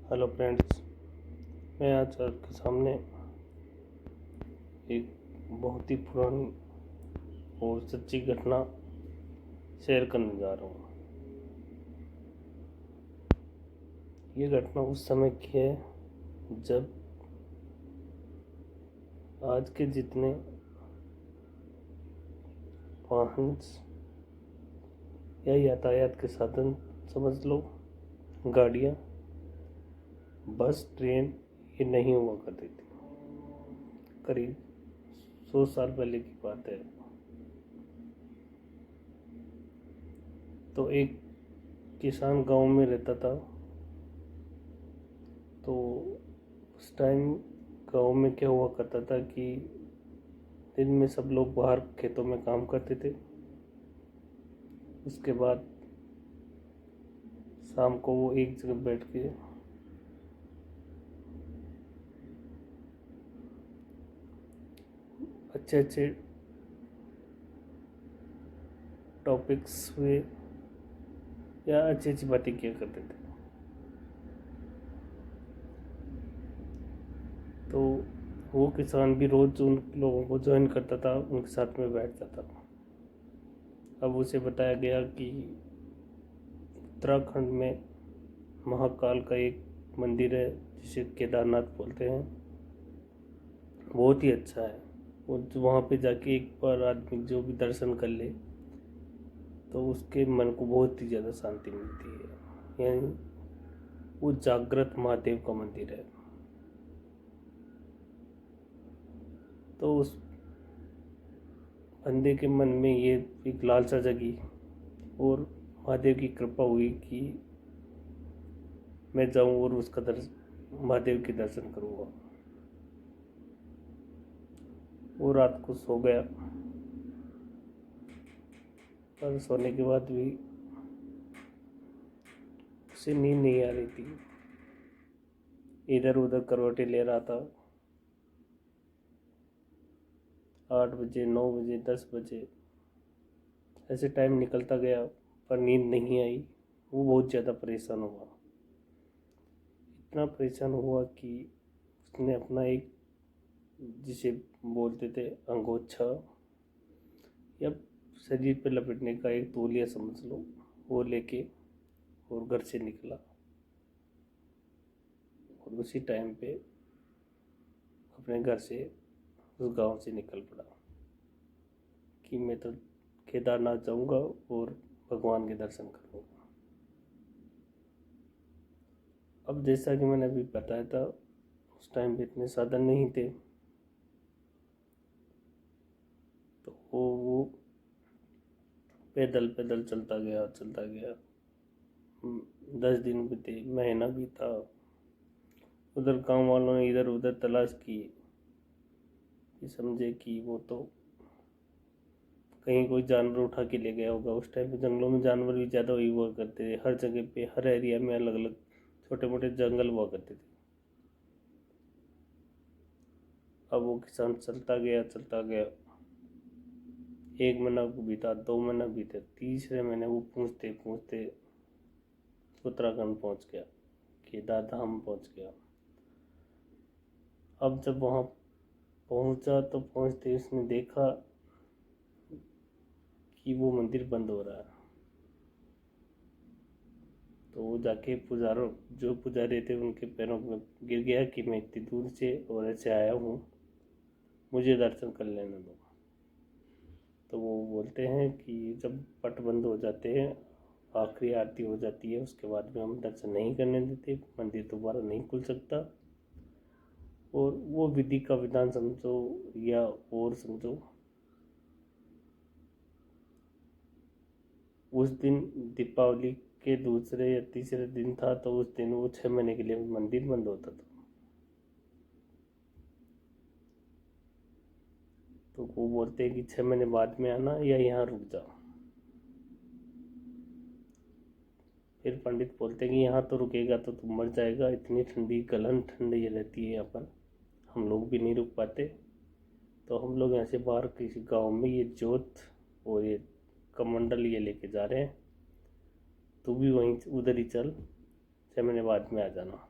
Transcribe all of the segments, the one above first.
Hello friends, मैं आज आपके सामने एक बहुत ही पुरानी और सच्ची घटना शेयर करने जा रहा हूँ। ये घटना उस समय की है जब आज के जितने वाहन या यातायात के साधन समझ लो, गाड़ियाँ, बस, ट्रेन, ये नहीं हुआ करती थी। करीब 100 साल पहले की बात है। तो एक किसान गांव में रहता था। तो उस टाइम गांव में क्या हुआ करता था कि दिन में सब लोग बाहर खेतों में काम करते थे। उसके बाद शाम को वो एक जगह बैठ के अच्छे अच्छे टॉपिक्स हुए या अच्छी अच्छी बातें किया करते थे। तो वो किसान भी रोज़ उन लोगों को ज्वाइन करता था, उनके साथ में बैठ जाता था। अब उसे बताया गया कि उत्तराखंड में महाकाल का एक मंदिर है जिसे केदारनाथ बोलते हैं। बहुत ही अच्छा है। वो वहाँ पे जाके एक बार आदमी जो भी दर्शन कर ले तो उसके मन को बहुत ही ज़्यादा शांति मिलती है। यानी वो जागृत महादेव का मंदिर है। तो उस बंदे के मन में ये एक लालसा जगी और महादेव की कृपा हुई कि मैं जाऊं और उसका महादेव के दर्शन करूँगा। वो रात को सो गया, पर सोने के बाद भी उसे नींद नहीं आ रही थी। इधर उधर करवटें ले रहा था। 8 बजे, 9 बजे, 10 बजे ऐसे टाइम निकलता गया, पर नींद नहीं आई। वो बहुत ज़्यादा परेशान हुआ। इतना परेशान हुआ कि उसने अपना एक, जिसे बोलते थे अंगोछा या शरीर पर लपेटने का एक तौलिया समझ लो, वो लेके और घर से निकला। और उसी टाइम पे अपने घर से, उस गांव से निकल पड़ा कि मैं तो केदारनाथ जाऊंगा और भगवान के दर्शन करूंगा। अब जैसा कि मैंने अभी बताया था, उस टाइम पे इतने साधन नहीं थे। तो वो पैदल पैदल चलता गया चलता गया। 10 दिन बीते, महीना बीता। उधर गांव वालों ने इधर उधर तलाश की कि समझे कि वो तो कहीं कोई जानवर उठा के ले गया होगा। उस टाइम पे जंगलों में जानवर भी ज़्यादा ही हुआ करते थे। हर जगह पे, हर एरिया में अलग अलग छोटे मोटे जंगल हुआ करते थे। अब वो किसान चलता गया चलता गया। 1 महीना बीता, 2 महीना बीते, तीसरे महीने वो पूछते पूछते उत्तराखंड पहुंच गया, केदार धाम पहुंच गया। अब जब वहाँ पहुंचा तो पहुंचते उसने देखा कि वो मंदिर बंद हो रहा है। तो वो जाके पुजारों, जो पुजारी थे, उनके पैरों में गिर गया कि मैं इतनी दूर से और ऐसे आया हूँ, मुझे दर्शन कर लेने दो। तो वो बोलते हैं कि जब पट बंद हो जाते हैं, आखिरी आरती हो जाती है, उसके बाद में हम दर्शन नहीं करने देते, मंदिर दोबारा नहीं खुल सकता। और वो विधि का विधान समझो या और समझो, उस दिन दीपावली के दूसरे या तीसरे दिन था। तो उस दिन वो 6 महीने के लिए मंदिर बंद होता था। तो वो बोलते हैं कि 6 महीने बाद में आना या यहाँ रुक जाओ। फिर पंडित बोलते हैं कि यहाँ तो रुकेगा तो तुम मर जाएगा, इतनी ठंडी गलन ठंड ये रहती है यहाँ पर, हम लोग भी नहीं रुक पाते। तो हम लोग यहाँ से बाहर किसी गांव में ये जोत और ये कमंडल ये लेके जा रहे हैं, तू भी वहीं उधर ही चल, 6 महीने बाद में आ जाना।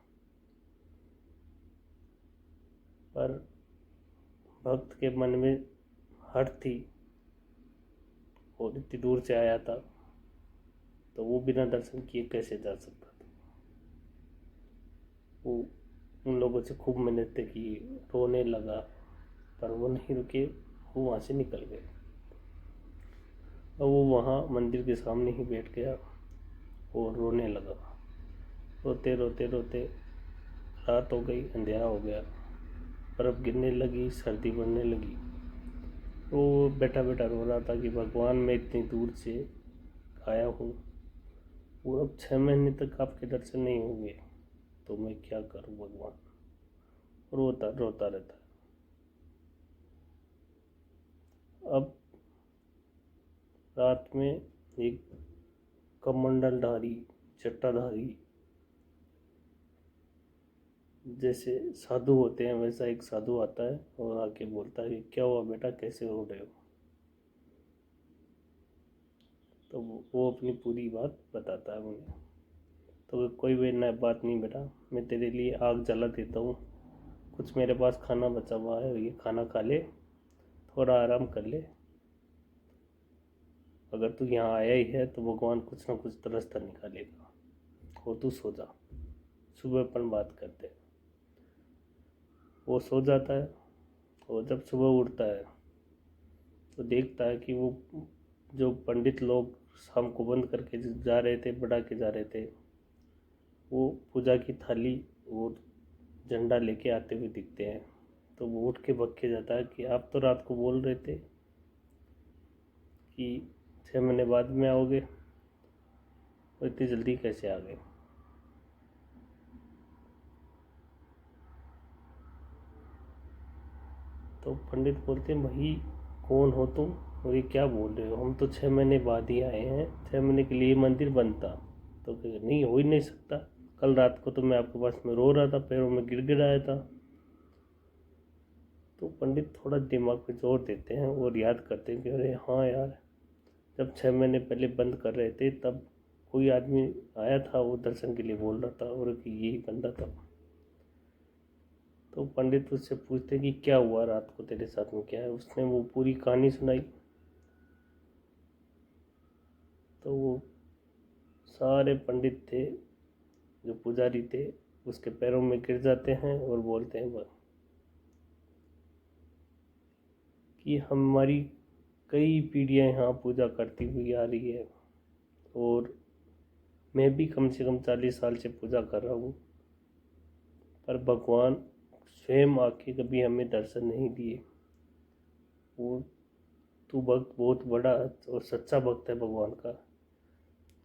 पर भक्त के मन में हट थी और इतनी दूर से आया था, तो वो बिना दर्शन किए कैसे जा सकता था। वो उन लोगों से खूब मिन्नतें की, रोने लगा, पर वो नहीं रुके, वो वहाँ से निकल गए। और वो वहाँ मंदिर के सामने ही बैठ गया और रोने लगा। रोते रोते रोते रात हो गई, अंधेरा हो गया, बर्फ़ गिरने लगी, सर्दी बढ़ने लगी। वो बैठा बैठा रो रहा था कि भगवान, मैं इतनी दूर से आया हूँ और अब 6 महीने तक आपके दर्शन नहीं होंगे, तो मैं क्या करूँ भगवान। रोता रोता रहता है। अब रात में एक कमंडलधारी, जटाधारी, जैसे साधु होते हैं वैसा एक साधु आता है और आके बोलता है कि क्या हुआ बेटा, कैसे रो रहे हो। तो वो अपनी पूरी बात बताता है मुझे। तो कोई भी नया बात नहीं बेटा, मैं तेरे लिए आग जला देता हूँ, कुछ मेरे पास खाना बचा हुआ है, ये खाना खा ले, थोड़ा आराम कर ले। अगर तू यहाँ आया ही है तो भगवान कुछ ना कुछ तो रास्ता निकालेगा, और तू सो जा, सुबह अपन बात करते हैं। वो सो जाता है और जब सुबह उठता है तो देखता है कि वो जो पंडित लोग शाम को बंद करके जा रहे थे, बढ़ा के जा रहे थे, वो पूजा की थाली और झंडा लेके आते हुए दिखते हैं। तो वो उठ के भग के जाता है कि आप तो रात को बोल रहे थे कि 6 महीने बाद में आओगे, और इतनी जल्दी कैसे आ गए। तो पंडित बोलते हैं, भाई कौन हो तुम और ये क्या बोल रहे हो, हम तो 6 महीने बाद ही आए हैं, 6 महीने के लिए मंदिर बंद था। तो नहीं, हो ही नहीं सकता, कल रात को तो मैं आपके पास में रो रहा था, पैरों में गिड़गिड़ाया था। तो पंडित थोड़ा दिमाग पे जोर देते हैं और याद करते हैं कि अरे हाँ यार, जब 6 महीने पहले बंद कर रहे थे तब कोई आदमी आया था, वो दर्शन के लिए बोल रहा था और कि यही बंदा था। तो पंडित उससे पूछते हैं कि क्या हुआ रात को तेरे साथ में, क्या है। उसने वो पूरी कहानी सुनाई। तो वो सारे पंडित थे, जो पुजारी थे, उसके पैरों में गिर जाते हैं और बोलते हैं कि हमारी कई पीढ़ियाँ यहाँ पूजा करती हुई आ रही है, और मैं भी कम से कम 40 साल से पूजा कर रहा हूँ, पर भगवान स्वयं आके कभी हमें दर्शन नहीं दिए। वो तू भक्त बहुत बड़ा और सच्चा भक्त है भगवान का,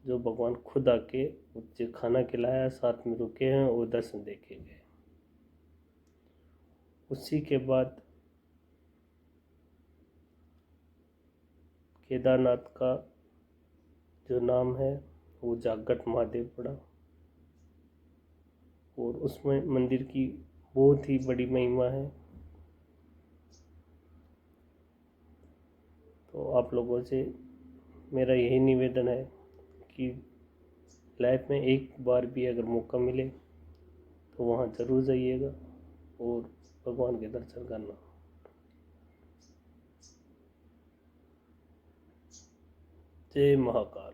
जो भगवान खुद आके मुझे खाना खिलाया, साथ में रुके हैं और दर्शन दे के गए। उसी के बाद केदारनाथ का जो नाम है वो जागट महादेव पड़ा, और उसमें मंदिर की बहुत ही बड़ी महिमा है। तो आप लोगों से मेरा यही निवेदन है कि लाइफ में एक बार भी अगर मौका मिले तो वहाँ ज़रूर जाइएगा और भगवान के दर्शन करना। जय महाकाल।